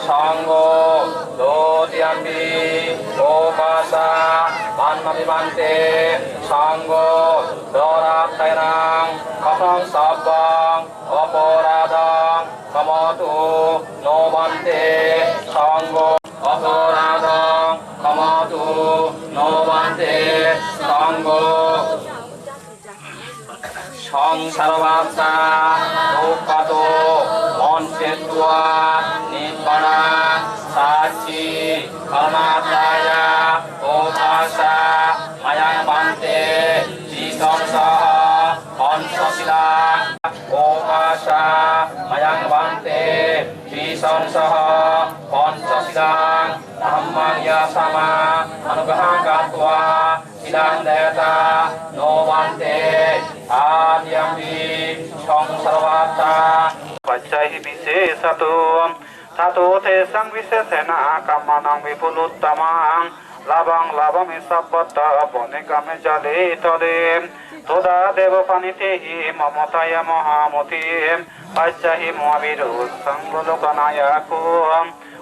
সংঘ দোদিয়াম্বি ওপাসা মান্নবিমান্তে সংঘ দরাত্তায়নাং কথং সাব্বাং অপরাধং কমতু নোবন্তে সংঘ অপরাধং কমতু নোবন্তে সংঘ সংসারবাসা দুঃখতো মনসেত্বা Nirbana সাচি কর্মাত্রায়া ওপাসা Mayang Bhante জীতংসহ পঞ্চশিলা ওপাসা Mayang Bhante জীতংসহ পঞ্চশিলাং ধম্মাং ইয়াসামা অনুগ্রহং গাত্বা শিলাং দেয়তা নোবন্তে আদিয়াম্বি সংসারবাসা Paccahi visesato tato te sang visesena kamanang vipuluttamang labang labami sabbata bonikame jale tode toda deva panitehi mamataya mahamoti paccahi mohaviru sanggolokanayako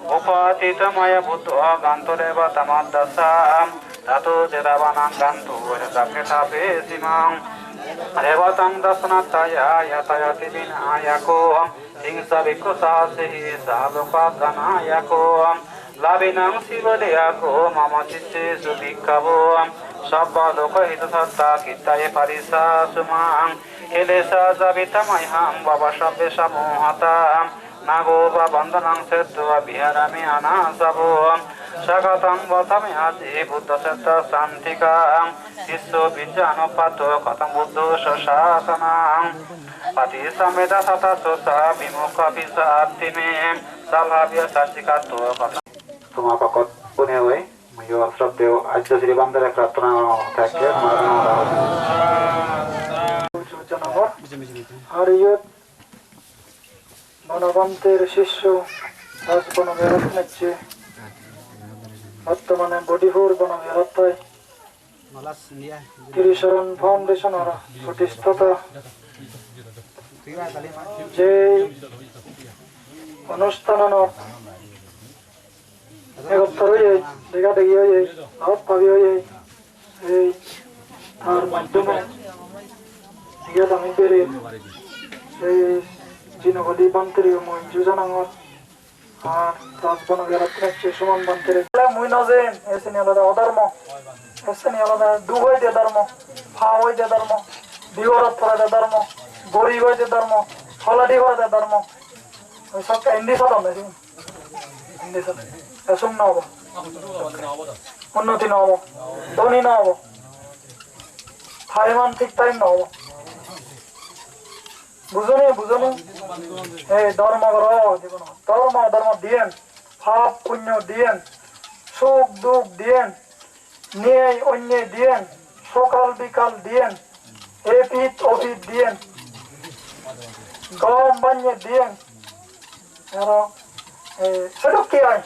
upatitamaya buddha gantodeva tamaddasam tato jedavanang gantu saketape simang Devatang dasanataya yatayati vinayako hingsa bhikkhu sahasihi sahalupadanayako labinang sivaliyako mama chitte subhikkavo sabba loka hitasatta kittaye parisa sumang hilesa zavitamayham baba sabbe samohatam nagoba bandhanang settva viharami anasavo Sagatang vatame adi buddha setta santikang Isso bijjanopato katang buddho sasasanang Pati sameda sata sosa bimukha bisa artime Salhabya sajikato katang Tuma pakot punewe Mayo Shabdeo Ajja Sri Bandara Kratana Thake Marana Janagor Hariyot Manabanter Shishu Asbana Veratneche বর্তমানে বডিভোর গণবিরতায় ত্রিশরণ ফাউন্ডেশনের প্রতিষ্ঠাতা যে অনুষ্ঠানৰ একত্র হয়ে দেখা দেখি হয়ে ভাব ভাবি হয়ে এই তার মাধ্যমে ইয়াত আমি বেড়ে এই জিনগলি বান্তরি মই যোজনাঙত আর রাজবন গেরাত্রে সুমন বান্তরে মুই নজেন এসেনি আলাদা অধর্ম এসেনি আলাদা দুহই দে ধর্ম ফাওই দে ধর্ম বিগরত পড়া দে ধর্ম গরি গই দে ধর্ম ফলাডি গই দে ধর্ম ওই সব হিন্দি সব আমি হিন্দি সব এসম না হবো উন্নতি না হবো ধনী না হবো ফাইমান ঠিক টাইম না হবো বুঝনি এই ধর্ম জীবন ধর্ম দিয়েন পাপ পুণ্য দিয়েন সুখ দুঃখ দিয়েন ন্যায় অন্যায় দিয়েন সকাল বিকাল দিয়েন এপিত অপিত দিয়েন গম বানিয়ে দিয়েন সেটা কি হয়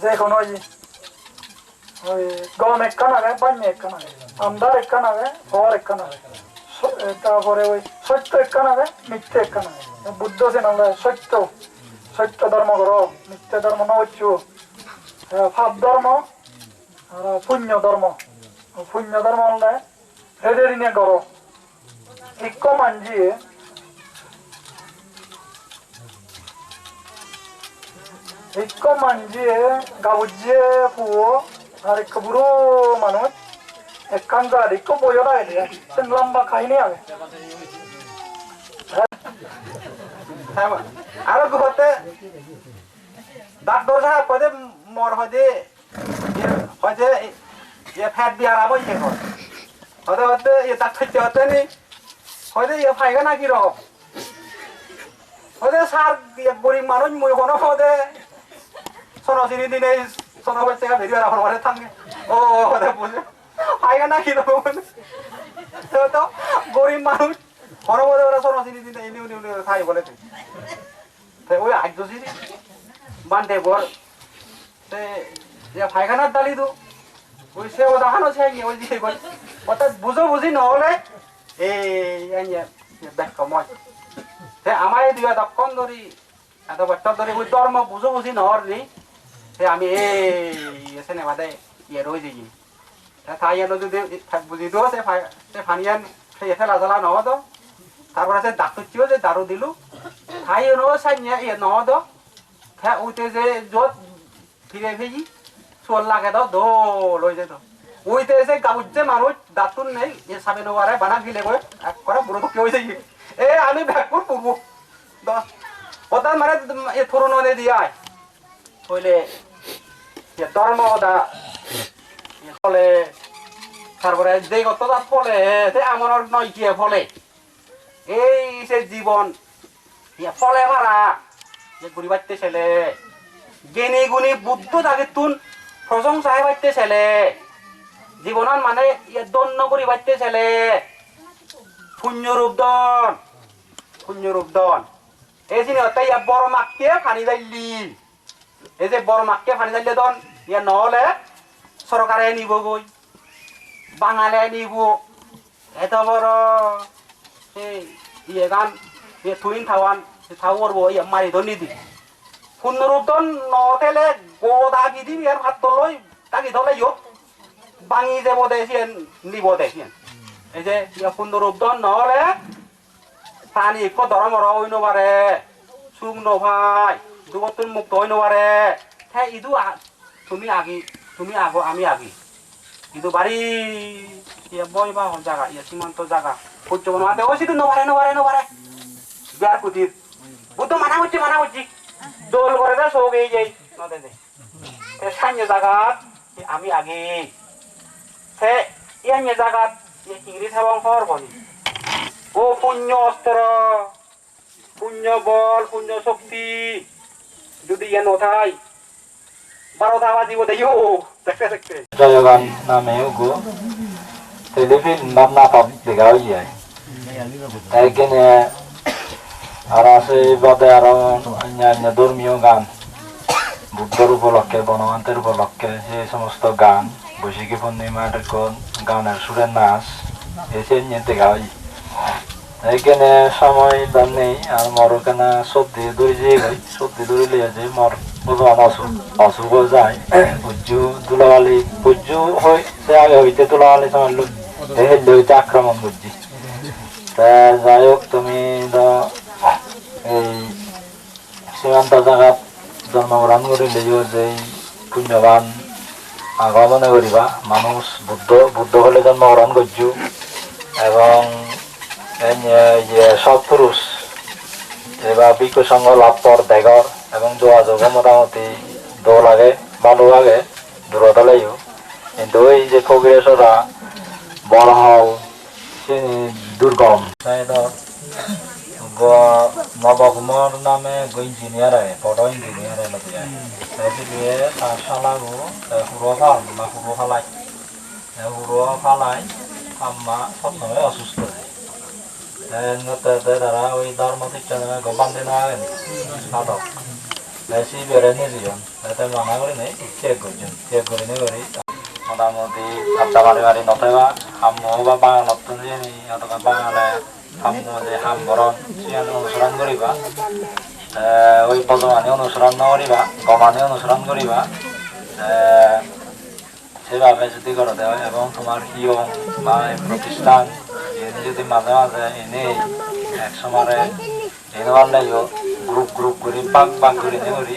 যে কোনো ওই গম একখান আগে বানিয়ে একখান আগে আমদার একখান আগে ঘর একখান আগে তারপরে ওই সত্য একখান আগে মিথ্যে একখান আগে বুদ্ধ সেন আমরা সত্য ধর্ম করো মিথ্যে ধর্ম ন হচ্ছু পাপ ধর্ম আর পুণ্য ধর্ম হলে হেডের নিয়ে করো ইক্ক মানজিয়ে গাবুজিয়ে পুয়ো আর এক বুড়ো মানুষ একখান গাড়ি ইক্ক বইও লাগে লম্বা খাইনি আগে আর ঘরতে ডাক্তার সাহেব হয়তো মর হয়তো ফ্যাট বিয়ার আবার ইয়ে হয় হয়তো তাক খাইতে হতে নি হয়তো ফাইখানা কি রকম হয়তো সার গরিব মানুষ মই কোনো হতে সোনাচিনি দিনে সোনা হচ্ছে ভেরি রাখার ঘরে থাকে ও হতে বুঝে ফাইখানা কি রকম তো গরিব মানুষ কোনো মধ্যে ওরা সোনাচিনি দিনে এনে উনি খাই বলে ওই আজ বান্ধে বর ফাইখানার দালি দু ওই সে ও দেখানো চাই ওই যে অর্থাৎ বুঝি নহলে এই ব্যাখ্যা মই আমার এই দুই দক্ষণ ধরি এত বছর ধরে ওই ধর্ম বুঝো বুঝি নহর নি সে আমি এসে নেবা দেয় ইয়ে রয়ে যাই তাই এনে যদি বুঝি দিও সে ফানিয়ান সে ফেলা জ্বালা নহ তো তারপরে সে ডাক্তরচিও যে দারু দিলু তাই এনে সাইনিয়া ইয়ে নহ তো হ্যাঁ ওইতে যে যত ফিরে ফেজি চোর লাগে দাও দোল হয়ে যেত ওইতে যে গাউজ যে মানুষ দাঁতুন নেই এ সাবে নোয়ারে বানা গিলে করে এক করে বুড়ো তো কেউ হয়েছে এ আমি ব্যাগপুর পড়বো ওটা মানে এ থরুন হলে দিয়ে হইলে ধর্ম ওটা ফলে তারপরে যে কতটা ফলে সে আমার নয় কি ফলে এই সে জীবন ফলে মারা যে গুড়ি বাড়তে ছেলে জ্ঞানী গুণী বুদ্ধ তাকে তুন প্রশংসায় বাড়তে ছেলে জীবনের মানে দন্য করি বাড়তে ছেলে পুণ্যরূপ দন এই জিনিস ইয়া বড় মাককে ফানি যাইলি এই যে বড় মাককে ফানি যাইলে দন ইয়া নহলে সরকারে নিব গই বাঙালে নিব এত বড় ইয়ে গান থুইন থাওয়ান থাও করবো ইয়া মারি ধর নিদি পুণ্যরূপ দন নথেলে গোদা বিধি ইয়ার ভাত লই তাকি ধলে ইয়ো বাঙি যাব দেখিয়েন নিব দেখিয়েন এই যে ইয়া পুণ্যরূপ দন নহলে পানি একো ধরমর হইন পারে সুখ নভাই দুগতুন মুক্ত হইন পারে হ্যাঁ ইদু তুমি আগো আমি আগি ইদু বাড়ি ইয়া বই বা জায়গা ইয়া সীমান্ত জায়গা সহ্য মাতে ও সিধু নবারে বিয়ার কুটির বুদ্ধ মানা করছি দোল করে দে সব এই যাই নদে দে সাইন্য জায়গা আমি আগে সে ইয়ান্য জায়গা ইংরেজ এবং হর বলি ও পুণ্য অস্ত্র পুণ্য বল পুণ্য শক্তি যদি ইয়ে নথাই 12টা বাজিব দেইও দেখতে জয়গান নামে গো টেলিফিল্ম নাটক দেখা হয়ে যায় এখানে আর আছে বাদে আরো অন্যান্য ধর্মীয় গান বুদ্ধর উপলক্ষে বনমান্তের উপলক্ষে যে সমস্ত গান বৈশাখী পূর্ণিমার গানের সুরের নাচ এসে নিয়ে দেখা হয় এখানে সময় দাম নেই আর মর কেনা সর্দি দৌড়ি যে গই সর্দি দৌড়ি লিয়ে যে মর বুঝলাম অসুখ যায় পুজো দুলাবালি পুজো হয় সে আগে হইতে দুলাবালি সময় লোক হেললে হইতে আক্রমণ করছি তা যাই হোক তুমি এই সীমান্ত জায়গাত জন্মগ্রহণ করিলেও যে পুণ্যবান আগমনে করিবা মানুষ বুদ্ধ হলে জন্মগ্রহণ করছু এবং সৎপুরুষ এবার বিকসঙ্গ লাভ পর দেগর এবং যোগাযোগ মোটামুটি দোল আগে ভালো আগে দূরতা লাইও কিন্তু ওই যে ফকিরেশ্বরা বড় হল দুর্গম নবকুমার নামে ইঞ্জিনিয়ার বড় ইঞ্জিনিয়ার দিয়ে তার শালাগো হুড়ো ফালাই আম্মা সবসময় অসুস্থ তারা ওই ধর্ম শিক্ষা গোপান দিন নাটক বেশি বেড়ে নিয়েছিলেন এতে মানা করি নেই চেক করে নি করি মোটামুটি আড্ডা মারি নথেবা হামো বা বাঙালত জানি অথবা বাঙালে হামো যে হাম বরণ সিয়ান অনুসরণ করিবা ওই পদমানি অনুসরণ নকরিবা গমানি অনুসরণ করিবা সেভাবে যদি করে দেওয়া এবং তোমার ইয়ং বা প্রতিষ্ঠান যদি মাঝে মাঝে এনেই এক সময় এনে গ্রুপ করে পাক করে করি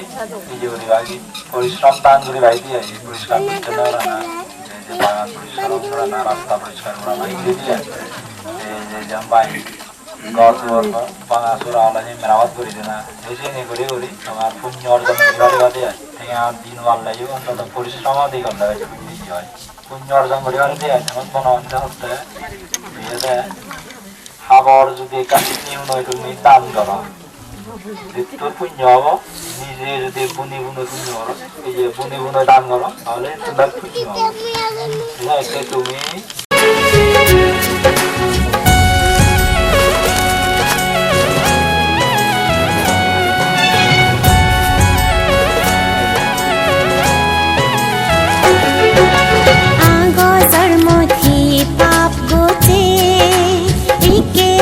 নিজে করি বাকি পরিশ্রম টান করে বাই দিয়ে পরিষ্কার পরিচ্ছন্ন করা না এই যে বাগান পরিষ্কার করা না রাস্তা পরিষ্কার করা না এগুলি দিয়ে এই যে বাই ঘর দুয়ার বাঙা চোরা হলে যে মেরামত করি না বেশি নিয়ে করি তোমার পুণ্য অর্জন করি বাদে থেকে আমার দিন ভাল লাগে অন্তত পরিশ্রম দিয়ে করলে হয় পুণ্য অর্জন করি দিয়ে যেমন বনবন্ধে হতে বিয়েতে খাবার যদি কাছে নিউ নয় তুমি দান করো তোর পুণ্য হবো নিজে যদি বুনি পুণ্য করো এই যে বুনি দান করো তাহলে তোমার পুণ্য হবো ঠিক আছে তুমি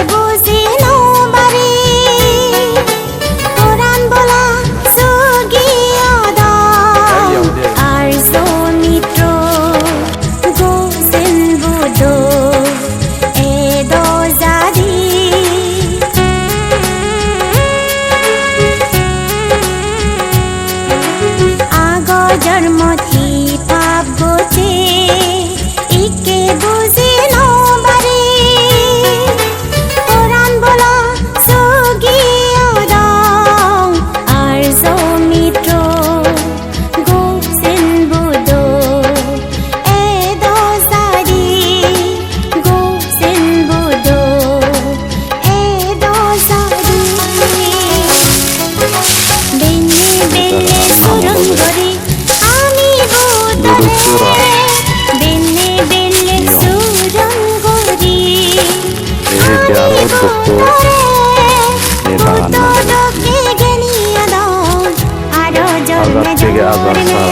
বুঝে নো বারে কোরআন বলা জন্মথি পাপ গোচে ইকে বুঝি নবারে কোরআন বলা সগিয়া দাও আর সৌমিত্র গোপসেন বুদ্ধ এ দোসারি গোপসেন বুদ্ধ এ দোসারি বেনে বেলে সুরঙ্গরি আমি বুদ্ধরে বেনে বেলে সুরঙ্গরি আমি বুদ্ধরে বুদ্ধকে গেনিয়া দাও আরো জন্মে জন্মে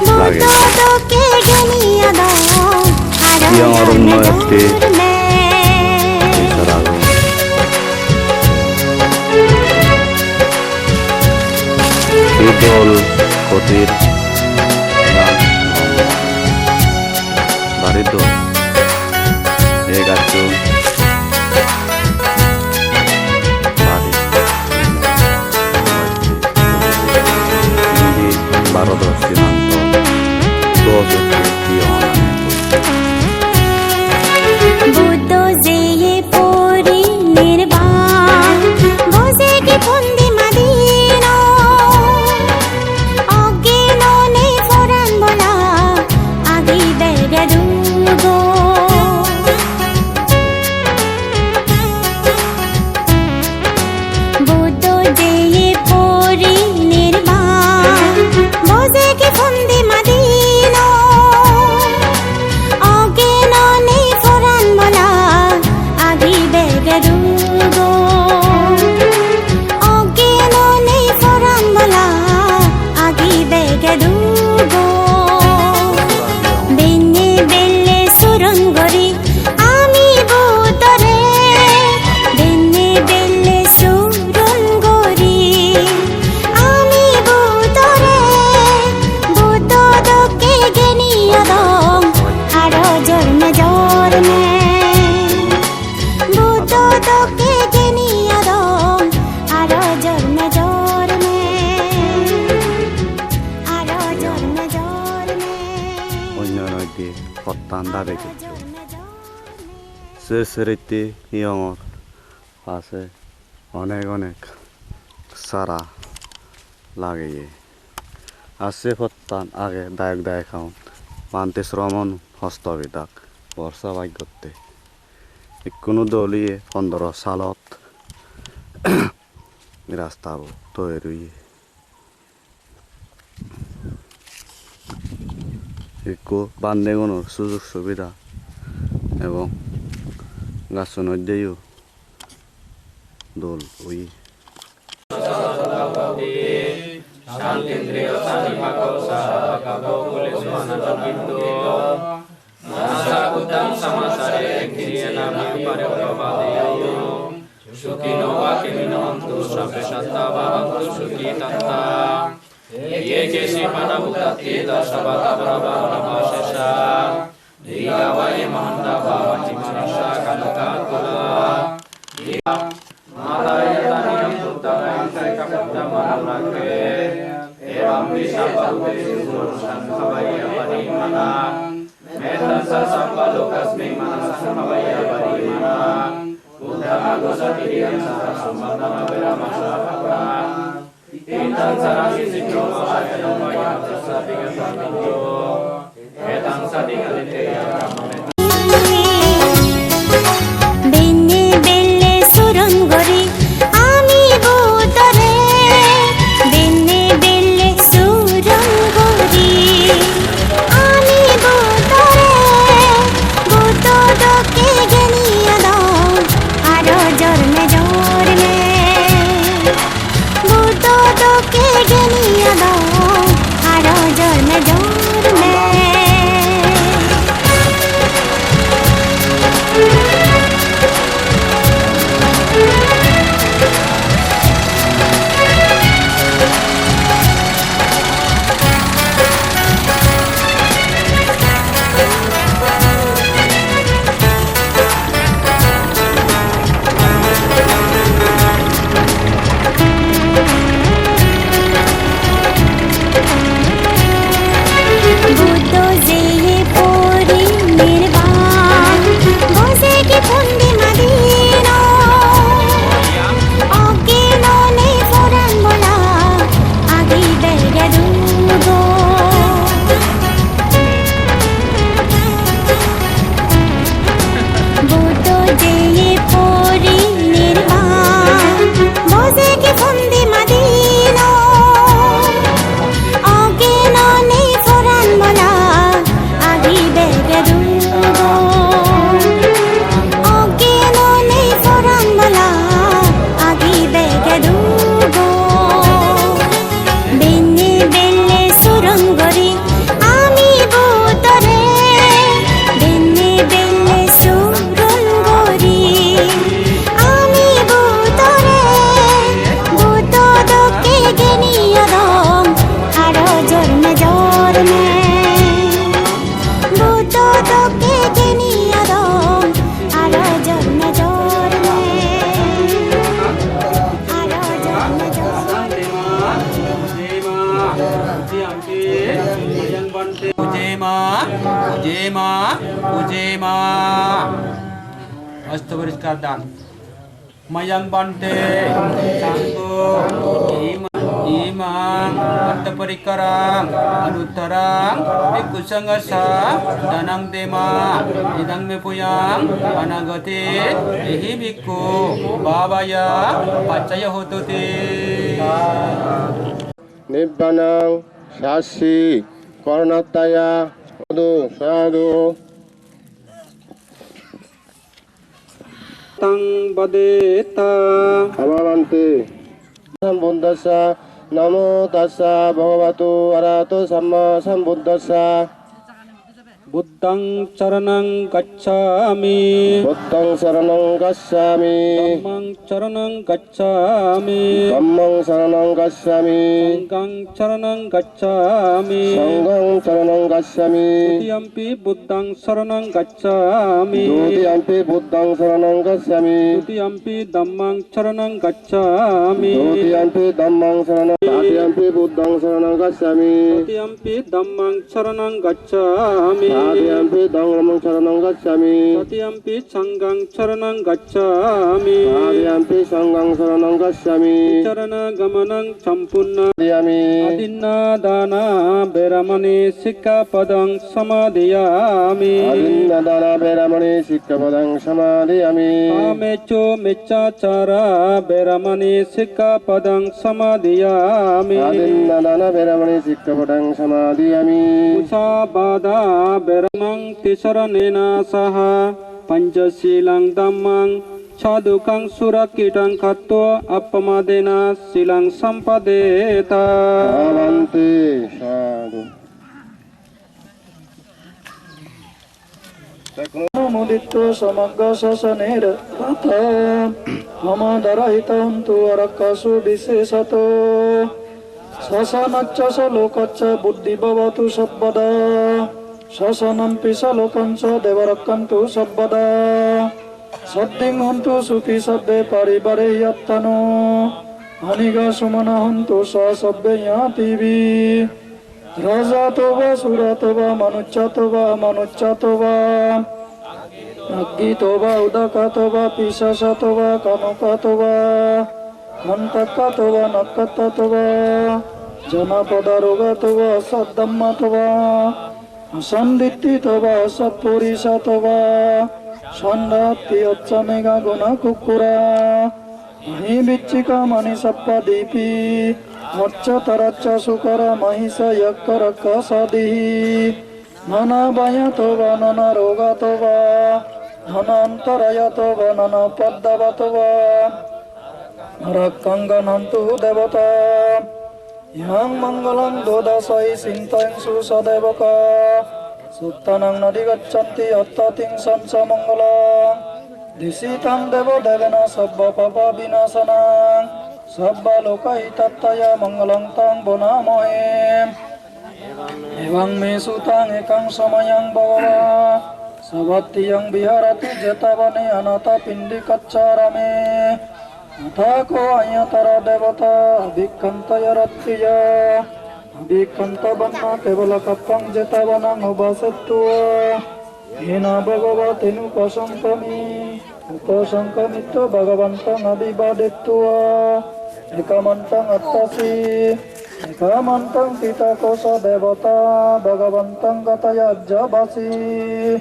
বুদ্ধকে গেনিয়া দাও আরো জন্মে জন্মে idol kotir barido egacho bari hindi barodo sinanto dozo tiona Buddha যে পরি নির্বাণ বসে কি বন্দি মাদিনা অজ্ঞাননে ফরান বলা আগে বেগে দুগো বুদ্ধ যে পরি নির্বাণ বসে কি বন্দি মাদিনা অজ্ঞাননে ফরান বলা আগে বেগে দুগো অজ্ঞাননে ফরান বলা আগে বেগে দুগো বেনে বেলে সুরঙ্গরি আমি বুদ্ধরে বেনে বেলে সুরঙ্গরি আমি বুদ্ধরে বুদ্ধ দকে গেনিয়া দাও আরো জন্মে জন্মে বুদ্ধ দকে গেনিয়া দাও আরো জন্মে জন্মে আরো জন্মে জন্মে অন্য নদী পত্তান দাবে কিন্তু জন্মে জন্মে সেরিতে ইয়ঙর পাশে অনেক অনেক সারা লাগে আছে পত্তান আগে দায়ক দায় খাওন মানতে শ্রমণ হস্তবিদাক বর্ষা বাই করতে কোনো দলিয়ে 15 সালত রাস্তা তৈরি একটু বান্ধেগনোর সুযোগ সুবিধা এবং গাছ নদীও দোল ওই শান্তিন্দ্রিয় সানিপাকো সাকাবো কুলেসু অনন্তবিন্দু নাসাকুতাং সমাসারে কিরিয়ানা বিপরিপ্রবাদেয়ো সুখিনো বাকিমিনো অন্তু সবে সত্তা ভবন্তু সুখী তত্তা ये केसी पनभुक्ति दर्शवता प्रभावशेषा दीगावय महन्ता भावति मनुष्या कनकाकुला मातायतनियं पुत्रं कैकपुत्रमनुरागे एवं विशापरुपेषु पुरुषं भवय परिमना मेतस्स सम्पलोकस्मै मनसः भवय परिमना बुद्धमगुसतिरियं सहस्रमदमविरमशपका Intan sarasi sikro ayano maya tasadiga saminyo etang sadiga liteya ramane বেনে বেলে সুরঙ্গরি আমি বুদ্ধরে বেনে বেলে সুরঙ্গরি আমি বুদ্ধরে বুদ্ধ দকে গেনিয়া দাও আরো জন্মে জন্মে বুদ্ধ দকে গেনিয়া দাও আরো জন্মে জন্মে Tutiampi Mayang Bante Ujema Ujema Ujema Astagfirullahaladzim dan Mayang Bante Sanggo Imang Arta Parikarang Anutarang Bhikkhu Sangasa Danang Dema Idang Mepuyang Anagati Ehi Bhikkhu Babaya Pacaya Hotuti Nibbanang Sasi Karnataya Sadhu Sadhu Tang Badeta Amavante Sambuddhassa Namo Tassa Bhagavato Arahato Samma Sambuddhassa Buddhang Charanang Gacchami Buddhang Saranang Gacchami Dhammang Charanang Gacchami Dhammang Saranang Gacchami Sanghang Charanang Gacchami Sanghang Saranang Gacchami Tutiyampi Buddhang Saranang Gacchami Dutiyampi Buddhang Saranang Gacchami Tutiyampi Dhammang Charanang Gacchami Dutiyampi Dhammang Saranang Dutiyampi Buddhang Saranang Gacchami Tutiyampi Dhammang Charanang Gacchami Dutiyampi Dhammang Saranang Gacchami Tutiyampi Sanghang Charanang Gacchami Dutiyampi Sanghang Saranang Gacchami Charana Gamanang Champunna Dutiyami Adinna Dana Beramani Sikkapadang Samadhiyami Adinna Dana Beramani Sikkapadang Samadhiyami Amecho Mechachara Beramani Sikkapadang Samadhiyami Adinna Dana Beramani Sikkapadang Samadhiyami Musabada Beramang Tisaranena Saha Panchasilang Dhammang Chadukang Surakitang Katto Appamadena Silang Sampadeta Avante Sadhu Muditto Samagga Sasanera Rata Hamadara Huntu Arakasu Bisesato Sasanacca Salokacca Buddhi Bhavatu Sabbada Sasanampi Salokanca Devarakantu Sabbada Sadding Huntu Sukhi Sabbe Paribare Yattano Aniga Sumana Huntu Sa Sabbe Yativi Raja Tova Sura Tova Manucca Tova Manucca Tova Naggi Tova Udaka Tova Pisasa Tova Kanuka Tova Kantaka Tova Nakata Tova Janapada Roga Tova Saddhamma Tova Asanditi Tova Satpurisa Tova Sandati Achamega Guna Kukura Mahi Bichika Mani Sappa Dipi Accha Taracha Sukara Mahisa Yakkaraka Sadihi Nana Baya Tova Nana Roga Tova Nana Antaraya Tova Nana Paddava Tova Rakkanga Nantu Devata Yang Mangalang Dodasai Sintang Susa Devaka Suttanang Nadi Gaccanti Attating Sansa Mangalang Disitang Devo Devena Sabba Papa Binasanang Sabba Loka Hitattaya Mangalang Tang Bonamohem Evang Me Sutang Ekang Samayang Bhagava Sabatti Yang Biharati Jetavane Anata Pindikaccarame Atako Ayatara Devata Abhikanta Yarattiya Abhikanta Banna Kevala Kapang Jetavanang Ubasettua Hina Bhagavatenu Pasankami Upasankamitto Bhagavantang Adibadettua Ekamantang Attasi Ekamantang Tita Kosa Devata Bhagavantang Kataya Jabasi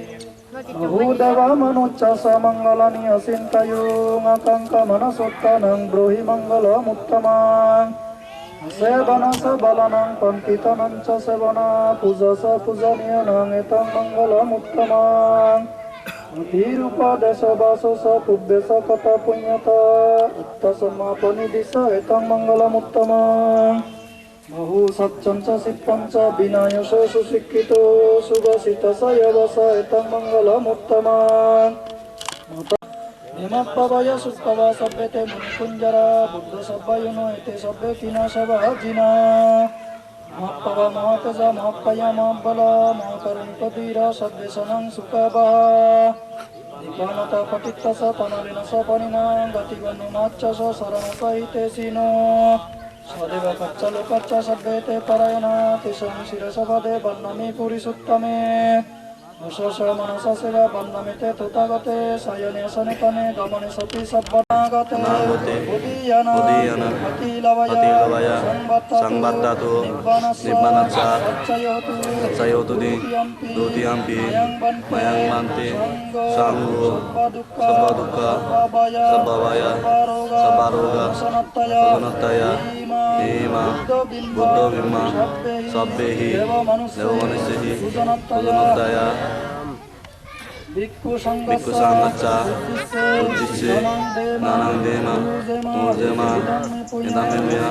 Ahudava Manucca Samangalani Asintayo Ngakangka Manasuttanang Brohi Mangala Muttamang Asebana Sabalanang Pankitanang Chasebana Pujasa Pujaniyanang Etang Mangala Muttamang Atirupa Desa Basosa Pubbesa Kata Punyata Uttasama Panidisa Etang Mangala Muttamang Bahu Satchanca Sippanca Binayasa Susikkito Subhasita Sayavasa Etang Mangala Muttamang Nimapavaya Sukkava Sabbete Munikunjara Buddha Sabbayuno Ete Sabbe Kinasava Hajina Mahapava Mahataja Mahapaya Mahabbala Mahakarunipatira Sabbe Sanang Sukkavaha Nipanata Patittasa Panalinasa Paninang Gativanu Nachasa Saranasa Ite Sino সদেব কচ্চা লোকাচ্চা সভ্যেতে পরায়ণা তেষাং শিরসপদে বন্নামি পুরিসুত্তমে মুশস Manasa সেবা বন্নামিতে তথাগতে সায়নে সনেতনে গমনে সতি সব্বনাগতে উদীয়না অতিলবয়া সংবত্তাতু নিব্বানাচ্চা সচ্চয়োতু দ্বিতীয়াম্পি ময়ং বান্তে সাঙ্গো সব্বদুঃখা সব্বভয়া সব্বারোগা সনত্তয়া ধীমা বুদ্ধবিম্মা সব্বেহি দেবমনুষ্যেহি সুজনত্তয়া ভিক্ষু সংঘচ্চা উদ্দিশ্যে নানাং দেমা মূর্জমা ইদামে পুয়া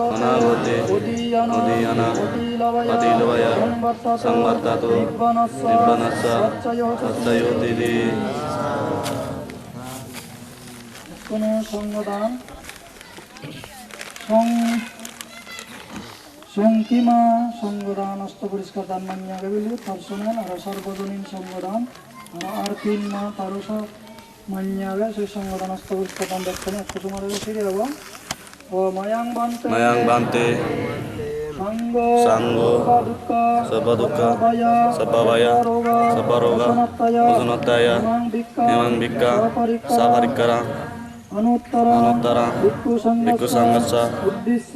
অনাগতে উদীয়না অতিলবয়া সংবত্তাতু নিব্বানাস্য সচ্চয়োতিদি। কোন সঙ্গদান সংকিমা সঙ্গদান অস্ত পরিষ্কার দান মানিয়া গেবিলি personal আর সর্বজনীন সঙ্গদান আর 3 মা তারও সব মানিয়া গে সেই সঙ্গদান অস্ত পরিষ্কার দান দেখছেন একটু তোমার ফিরে যাবো ও ময়াং বান্তে সঙ্গ সর্বদুঃখ সব্বভয়া সব্বারোগা সুজনত্তয়া হেমং ভিক্ষা সাপরিকরা অনুত্তরা ভিক্ষু সংঘচ্চ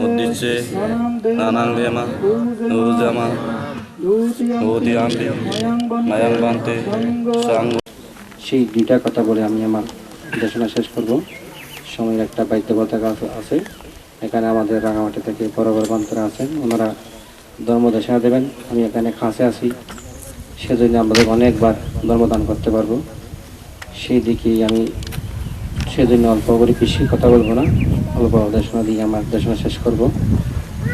উদ্দিশ্যে নানাং দেমা নুরুজমা ভূতিয়াম্পি ময়ং বান্তে সাঙ্গ। সেই দুইটা কথা বলে আমি আমার দেশনা শেষ করব। সময়ের একটা বাধ্যবাধকতা আছে। এখানে আমাদের রাঙামাটি থেকে বড় বড় বান্তরা আছেন, ওনারা ধর্মদেশনা দেবেন। আমি এখানে খাসে আছি, সেজন্য আমাদের অনেকবার ধর্মদান করতে পারবো। সেই দিকেই আমি সেজন্য অল্প করে বেশি কথা বলবো না, অল্প দেশনা দিয়ে আমার দেশনা শেষ করব।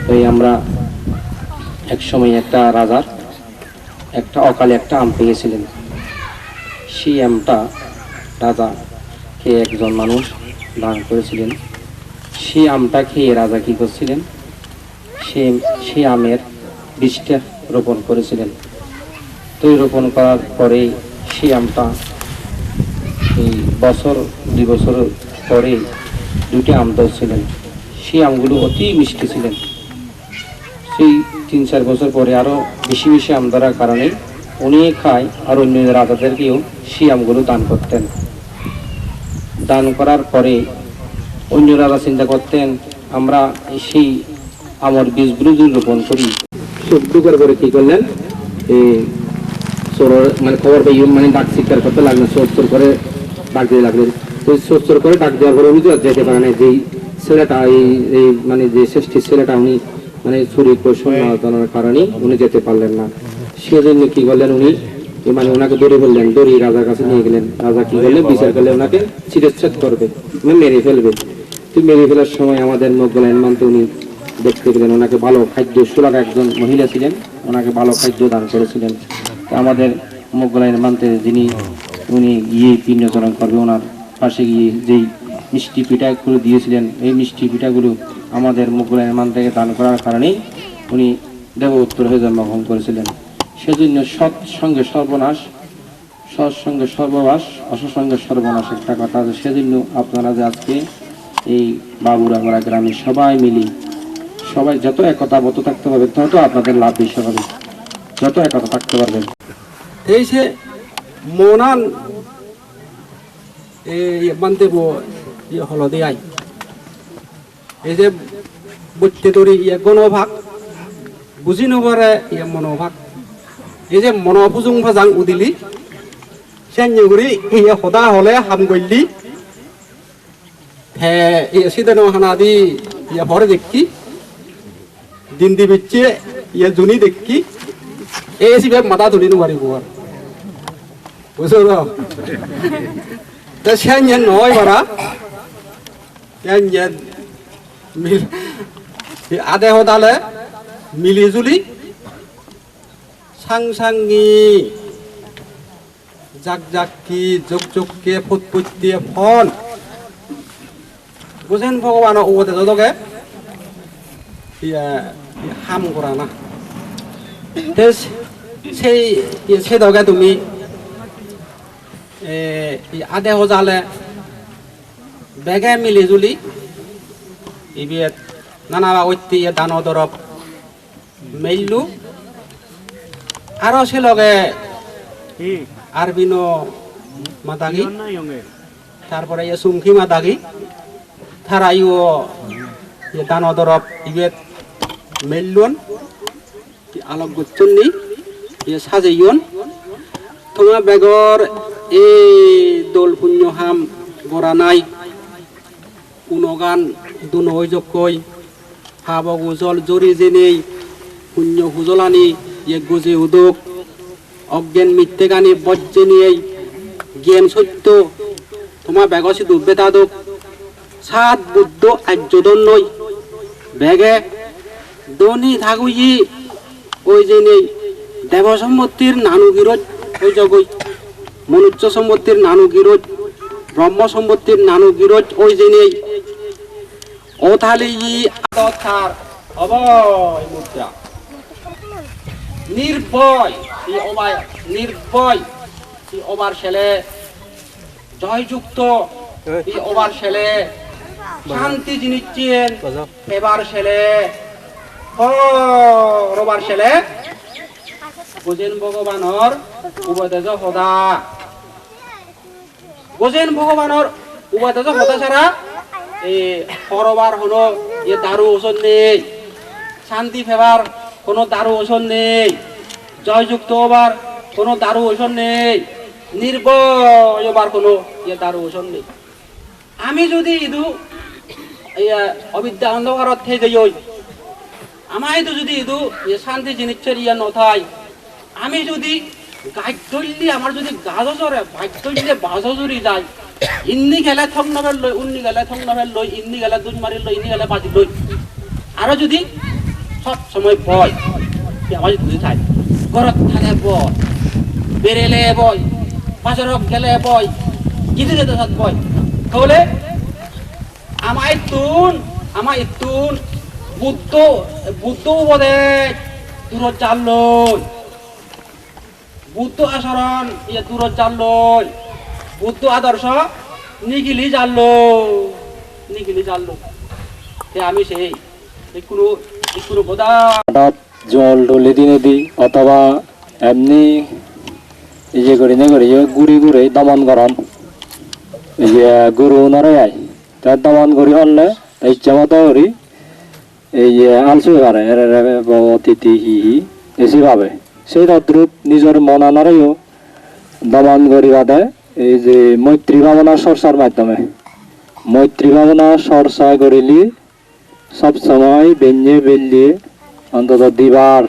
তো আমরা এক সময় একটা রাজার একটা অকালে একটা আম পেয়েছিলেন। সেই আমটা রাজাকে একজন মানুষ দান করেছিলেন। সেই আমটা খেয়ে রাজা কী করছিলেন, সেই আমের বীজটা রোপণ করেছিলেন। তো রোপণ করার পরে সেই আমটা এই বছর 2 বছর পরে 2টি আম ধরছিলেন। সেই আমগুলো অতি মিষ্টি ছিলেন। সেই 3-4 বছর পরে আরও বেশি বেশি আম ধরার কারণে উনি খায় আর অন্য রাজাদেরকেও সেই আমগুলো দান করতেন। দান করার পরে অন্য রাজা চিন্তা করতেন, আমরা সেই আমের বীজগুলো যদি রোপণ করি। সবটুকার করে কী করলেন, মানে খবর পাই মানে ডাক শিকার করতে লাগলেন, সোর করে ডাক দিয়ে লাগলেন। তো সোর করে ডাক দেওয়ার পরে উনি তো যেতে পারে না। যেই ছেলেটা এই মানে যে শ্রেষ্ঠ ছেলেটা উনি মানে চুরি কৌশলের কারণে উনি যেতে পারলেন না। সেজন্য কি করলেন, উনি মানে ওনাকে দড়ি বললেন, দড়ি রাজার কাছে নিয়ে গেলেন। রাজা কি করলেন, বিচার করলে ওনাকে চিরচ্ছেদ করবে, মেরে ফেলবে। তো মেরে ফেলার সময় আমাদের মোগল আইনমান্তে উনি দেখতে পেলেন, ওনাকে ভালো খাদ্য, সুলাকা একজন মহিলা ছিলেন, ওনাকে ভালো খাদ্য দান করেছিলেন। আমাদের মোগল আইনমান্তে যিনি উনি গিয়ে পিণ্ডচরণ করবে, ওনার পাশে গিয়ে যেই মিষ্টি পিঠাগুলো দিয়েছিলেন, এই মিষ্টি পিঠাগুলো আমাদের মোগল আইনমান থেকে দান করার কারণেই উনি দেব উত্তর হয়ে জন্মগ্রহণ করেছিলেন। সেজন্য সৎসঙ্গে সর্বনাশ, সৎসঙ্গে সর্ববাস, অসৎসঙ্গে সর্বনাশ একটা কথা আছে। সেজন্য আপনারা যে আজকে এই বাবুরাঙ্গা গ্রামে সবাই মিলি, সবাই যত একতাবদ্ধ থাকতে পারবে তত আপনাদের লাভ বেশি হবে, যত একতা থাকতে পারবেন। এই সে মনান মানতে হলদে আই এই যে বইতে তরি গণভাগ বুঝি নবরে মনোভাগ, এই যে মনোপুজুং ভাজাং উদিলি সেগুড়ি সদা হলে হাম গলি হে সিদেন হানা দি ভরে দেখি দিন দি বিচ্ছে জুনি দেখি এই সিবে মাথা ধরি নোৱাৰিব আর বুঝলো তা সেন নয় বারা সেন মিল আদে হদালে মিলি জুলি সাংসাঙ্গি জাক জাকি যোগ যোগকে ফুটপুটিয়ে ফল বুঝেন ভগবান ওতে যতকে হাম করা না সেই সেদকে তুমি আদে হজালে বেগে মিলি জুলি ইবিয়ে নানা ঐতি দান দরব মেইলু আর সে লগে আরবিনো মাদাগি তারপরে সুমকি মাদাগি তারাইও দান দরব ইবেত মেইলুন আলোক গুচ্ছন্নি সাজাইয়ন তোমা বেগর এই দোল পুণ্য হাম গড়া নাই উনগান দুনৈ জকৈ হাব গুজল জৰি জেনেই পুণ্য হুজলানি গুজে উদক অজ্ঞান মিথ্যে গানি বজ্জেনিয়েই জ্ঞান সত্য তোমা বেগসি দুর্বেতাদক সাত বুদ্ধ আর্যদন নই বেগে দনি থাকুই ওই যে নেই দেব সম্মতির নানু গিরজ ওই জগই মনুষ্য সম্মতির নানু গিরজ ব্রহ্ম সম্মতির নানু গিরজ ওই যে নেই ওথালি আদথার অবয় মুদ্রা নির্ভয় নির্ভয় ওবার ছেলে জয়যুক্ত ওবার ছেলে শান্তি জিনিসছেন এবার ছেলে রবার ছেলে বুঝেন ভগবানর উপদেশ সদা বুঝেন ভগবানর উপদেশ সদা ছাড়া এই হরবার হলো এ দারু ওষুধ নেই শান্তি ফেবার কোনো দারু ওষুধ নেই জয়যুক্ত হবার কোনো দারু ওষুধ নেই নির্ভয় হবার কোনো ইয়ে দারু ওষুধ নেই আমি যদি ইদু অবিদ্যা অন্ধকারত থেকে যাই আমায় তো যদি ইদু শান্তি জিনিসের ইয়া নথাই আমি যদি গাছ ধরলি আমার যদি গাছ চরে বাইক ধরলে বাজ জুড়ি যায় ইন্নি গেলে থং নভেল লই উন্নি গেলে থং নভেল লই ইন্নি গেলে দুন মারি লই ইন্নি গেলে বাজি লই আরো যদি সব সময় বয় আমার যদি থাই ঘরত থালে বয় বেরেলে বয় বাজারত গেলে বয় কিছু যেতে সাথ বয় তাহলে আমার ইতুন বুদ্ধ উপদেশ দূরত জাল লই বুদ্ধ আচরণ ইয়ে দূরত জাল লই বুদ্ধ আদর্শ নিগিলি জানলো আমি সেই কোনো বোধা জল ঢলে দিনে দি অথবা এমনি ইয়ে করি না করি গুড়ি গুড়ি দমন গরম ইয়ে গরু নরে আই তার দমন করি হলে ইচ্ছা মতো করি এই আলসু পারে তিথি হি এসি ভাবে সেই তদ্রুপ নিজের মন আনারেও দমন করি বাদে এই যে মৈত্রী ভাবনা চর্চার মাধ্যমে মৈত্রী ভাবনা চর্চা করিলি সবসময় বেলিয়ে অন্তত দিবার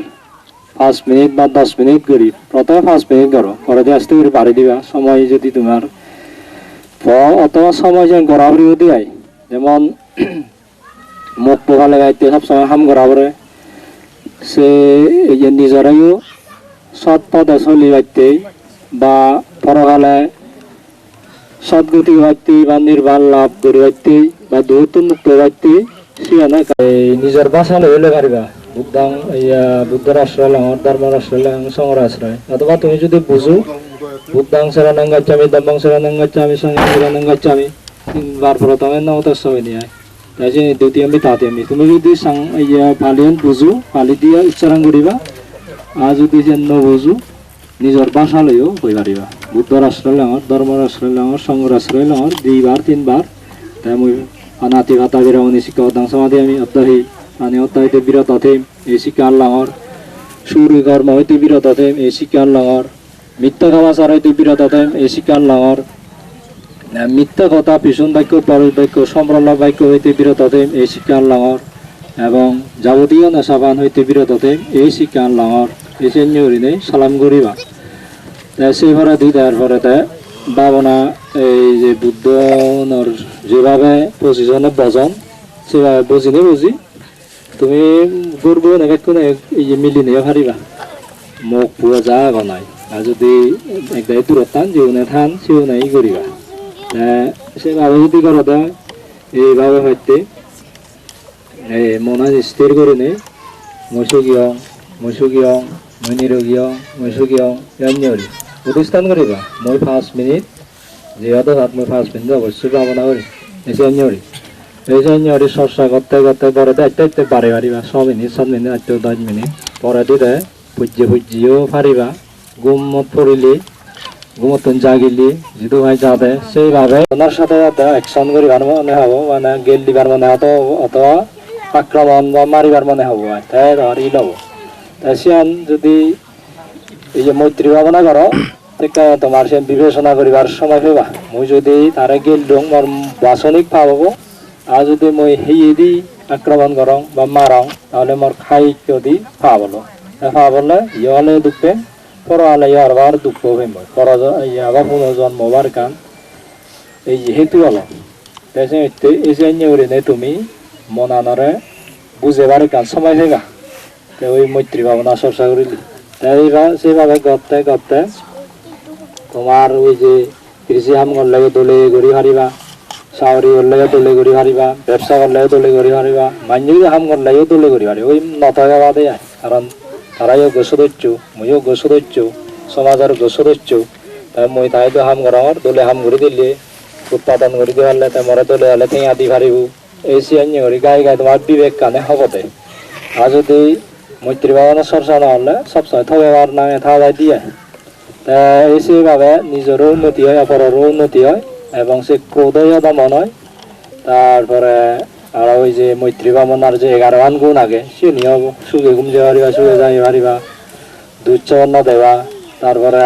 5 মিনিট বা 10 মিনিট করি প্রথমে 5 মিনিট করো পরে দিয়ে আস্তে করে বাড়ি দিবা সময় যদি তোমার অথবা সময় যেন গড়াবড়িও দিয়াই যেমন মুখ পোহালে গাইতে সবসময় হাম গড়াবরে সে এই যে নিজেরাইও সৎ পথে চলি গাইতে বা পরকালে সদ্গতি গাইতে বা নির্বাণ লাভ করে গাইতে বা দূরত্ব মুক্ত গাইতে নিজের বাসা লইলে পারিবা বুদ্ধর আশ্রয় লাঙর ধর্মের আশ্রয় লাঙ সংঘর আশ্রয় অথবা তুমি যদি বুঝো বুদ্ধাং শরণং গচ্ছামি ধম্মং শরণং গচ্ছামি সংঘং শরণং গচ্ছামি তিনবার প্রথমে নমতের সময় নিয়ে তাই যে দ্বিতীয় তাতে তুমি যদি পালিয়ন বুঝো পালি দিয়ে উচ্চারণ করিবা আর যদি যে নবুঝো নিজের বাসা লইও কই পারিবা বুদ্ধর আশ্রয় লাঙর ধর্মের আশ্রয় লাঙর সংঘর আশ্রয় লাঙর 2বার 3বার তাই মই অনাতি ভাতা বিরামনি শিক্ষা অধ্যাং সমাধি আমি অধ্যায়ী মানে অধ্যায়তে বিরত থেম এই শিক্ষা আল্লাহর সুর কর্ম হইতে বিরত থেম এই শিক্ষা আল্লাহর মিথ্যা খাওয়াচার হইতে বিরত থেম এই শিক্ষা আল্লাহর মিথ্যা কথা পিছন বাক্য পরশ বাক্য সম্প্রলাপ বাক্য হইতে বিরত থেম এই শিক্ষা আল্লাহর এবং যাবতীয় নেশাবান হইতে বিরত থেম এই শিক্ষা আল্লাহর এই চেন্যরিনে সালাম করিবা সেই ভরা দি দেওয়ার পরে ভাবনা এই যে বুদ্ধর যেভাবে পজিশনে বজন সেভাবে বুঝি তুমি গর্ব নেগাত এই যে মিলি নিয়ে পারিবা মুখ পুয়া যা গনাই আর যদি একদাই দূরত টান যেউনে থান সেউনে ই করিবা সেভাবে যদি করো দেয় এইভাবে হইতে এই মনে স্থির করে নে মৈসুগীয় মই নিৰোগীয় মৈসুগীয় এমনি প্রতিষ্ঠান করিবা মই 5 মিনিট যেহেতু হাত মই 5 মিনিট অবশ্যই ভাবনা করি এসে এমনি এই যে ইঞ্জিনিয়ারি চর্চা করতে করতে পরে দেখতে বাড়ি পারিবা 6 মিনিট 7 মিনিট 8 10 মিনিট পরে দিলে পুজিও পারিবা ঘুমত পড়িলি ঘুমতন জাগিলি যিটো ভাই যাতে সেইভাবে ওনার সাথে যাতে অ্যাকশন করিবার মনে হব মানে গেল দিবার মনে হতো অথবা আক্রমণ বা মারিবার মনে হব তাই ধর ই লব তাই সিয়ান যদি এই যে মৈত্রী ভাবনা করো তেতিয়া তোমার সে বিবেচনা করিবার সময় পাবা মই যদি তারে গেল দিওঁ মোর বাচনিক পাব আর যদি মই সেই দি আক্রমণ করং বা মারং তাহলে মোর খাই যদি পাবলে ইহলে দুঃখে পরলে ইয়ার বার দুঃখ হইম পর ইয়াবা পুনর্জন্মবার কান এই হেতু হলো এসে নে তুমি মনানরে বুঝেবার কান সময় হইবা তো ওই মৈত্রী ভাবনা চর্চা করিলি তাই সেইভাবে করতে করতে তোমার ওই যে কৃষি কাম করলে দলে ঘুরি হারিবা চাউরি করলে দলে ঘুরি হারিবা ব্যবসা করলে দলে ঘুরি হারিবা মাঞ্জি কাম করলে দলে ঘুরি হারিবা ওই নথকা বাদে কারণ তারাইও সদস্য মইও সদস্য সমাজের সদস্য তাই মই তাই তো হাম করার দলে হাম ঘুরি দিলে উৎপাদন করে দিলে তাই মরে দলে হলে ঠেঙা দি পারিব এই সিয়ানি করে গায়ে গায়ে তোমার বিবেক কানে হব দে আর যদি মৈত্রী ভাবনা চর্চা নহলে সবসময় থবেবার নামে থাকা দিয়ে তা সেইভাবে নিজেরও উন্নতি হয় অপরেরও উন্নতি হয় এবং সে ক্রোধও দমন হয় তারপরে আর ওই যে মৈত্রী ভাবনার যে 11 গুণ আগে সে নিয়ে সুখে ঘুম যাওয়া পারিবা সুখে যাই পারিবা দুচ্ছন্ন দেওয়া তারপরে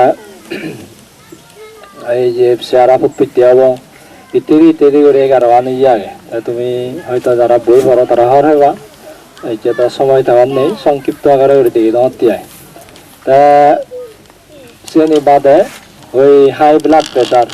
এই যে চেহারা ফুটপিটি হব ইত্যাদি ইত্যাদি করে 11 ইয়ে আগে তুমি হয়তো যারা বই পড়ো তারা হর হবা এটা সময় থাকার নেই সংক্ষিপ্ত আকারে করে দিই নতিয়ায় তা শ্রেণী বাদে ওই হাই ব্লাড প্রেশার